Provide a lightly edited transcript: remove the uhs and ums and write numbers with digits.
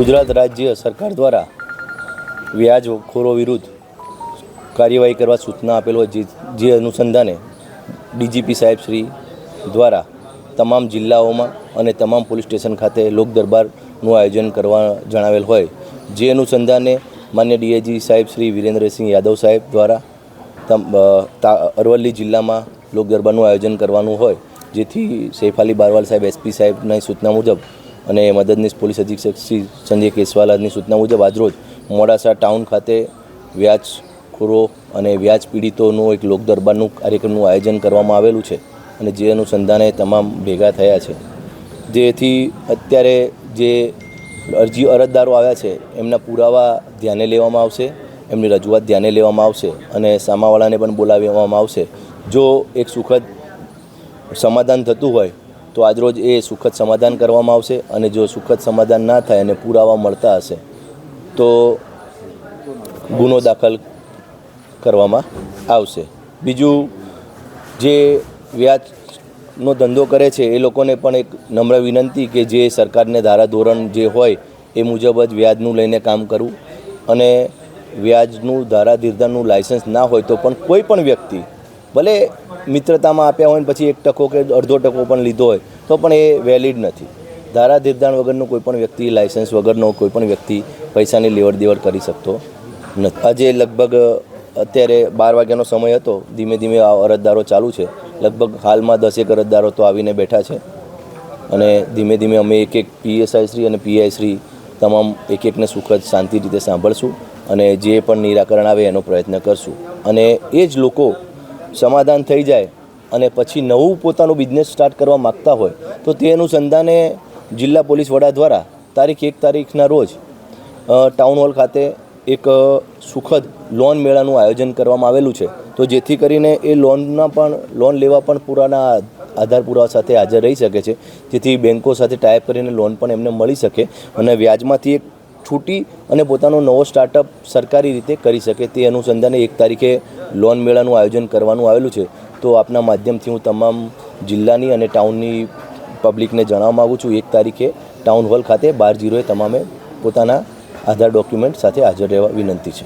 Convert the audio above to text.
ગુજરાત રાજ્ય સરકાર દ્વારા વ્યાજખોરો વિરુદ્ધ કાર્યવાહી કરવા સૂચના આપેલ હોય જે અનુસંધાને ડીજીપી સાહેબ શ્રી દ્વારા તમામ જિલ્લાઓમાં અને તમામ પોલીસ સ્ટેશન ખાતે લોક દરબારનું આયોજન કરવા જણાવેલ હોય જે અનુસંધાને માન્ય ડીઆઈજી સાહેબ શ્રી વિરેન્દ્રસિંહ યાદવ સાહેબ દ્વારા અરવલ્લી જિલ્લામાં લોક દરબારનું આયોજન કરવાનું હોય જેથી સૈફ અલી બારવાલ સાહેબ એસપી સાહેબની સૂચના મુજબ અને મદદનીશ પોલીસ અધિક્ષક શ્રી સંજય કેસવાલાની સૂચના મુજબ આજરોજ મોડાસા ટાઉન ખાતે વ્યાજખોરો અને વ્યાજ પીડિતોનું એક લોક દરબારનું કાર્યક્રમનું આયોજન કરવામાં આવેલું છે અને જે અનુસંધાને તમામ ભેગા થયા છે જેથી અત્યારે જે અરજદારો આવ્યા છે એમના પુરાવા ધ્યાને લેવામાં આવશે, એમની રજૂઆત ધ્યાને લેવામાં આવશે અને સામાવાળાને પણ બોલાવવામાં આવશે. જો એક સુખદ સમાધાન થતું હોય તો આજરોજ એ સુખદ સમાધાન કરવામાં આવશે અને જો સુખદ સમાધાન ના થાય અને પુરાવા મળતા હશે તો ગુનો દાખલ કરવામાં આવશે. બીજું, જે વ્યાજનો ધંધો કરે છે એ લોકોને પણ એક નમ્ર વિનંતી કે જે સરકારને ધારાધોરણ જે હોય એ મુજબ જ વ્યાજનું લઈને કામ કરવું અને વ્યાજનું ધારાધીરધારનું લાયસન્સ ના હોય તો પણ કોઈ પણ વ્યક્તિ ભલે મિત્રતામાં આપ્યા હોય ને પછી 1% કે અડધો ટકો પણ લીધો હોય તો પણ એ વેલિડ નથી. ધારાધીરધાર વગરનો કોઈ પણ વ્યક્તિ, લાયસન્સ વગરનો કોઈ પણ વ્યક્તિ પૈસાની લેવડ દેવડ કરી શકતો નથી. આજે લગભગ અત્યારે 12 વાગ્યાનો સમય હતો. ધીમે ધીમે અરજદારો ચાલુ છે. લગભગ હાલમાં 10 અરજદારો તો આવીને બેઠા છે અને ધીમે ધીમે અમે એક પીએસઆઈ શ્રી અને પીઆઈ શ્રી તમામ એકને સુખદ શાંતિ રીતે સાંભળશું અને જે પણ નિરાકરણ આવે એનો પ્રયત્ન કરશું. અને એ જ લોકો સમાધાન થઈ જાય અને પછી નવું પોતાનું બિઝનેસ સ્ટાર્ટ કરવા માગતા હોય તો તે અનુસંધાને જિલ્લા પોલીસ વડા દ્વારા તારીખ 1 તારીખના રોજ ટાઉન હોલ ખાતે એક સુખદ લોન મેળાનું આયોજન કરવામાં આવેલું છે. તો જેથી કરીને એ લોન લેવા પણ પુરાના આધાર પુરાવા સાથે હાજર રહી શકે છે, જેથી બેન્કો સાથે ટાઈપ કરીને લોન પણ એમને મળી શકે અને વ્યાજમાંથી એક છૂટી અને પોતાનો નવો સ્ટાર્ટઅપ સરકારી રીતે કરી શકે. તે અનુસંધાને 1 તારીખે લોન મેળાનું આયોજન કરવાનું આવેલું છે. તો આપના માધ્યમથી હું તમામ જિલ્લાની અને ટાઉનની પબ્લિકને જણાવવા માગું છું 1 તારીખે ટાઉન હોલ ખાતે 12:00 તમામે પોતાના આધાર ડોક્યુમેન્ટ સાથે હાજર રહેવા વિનંતી છે.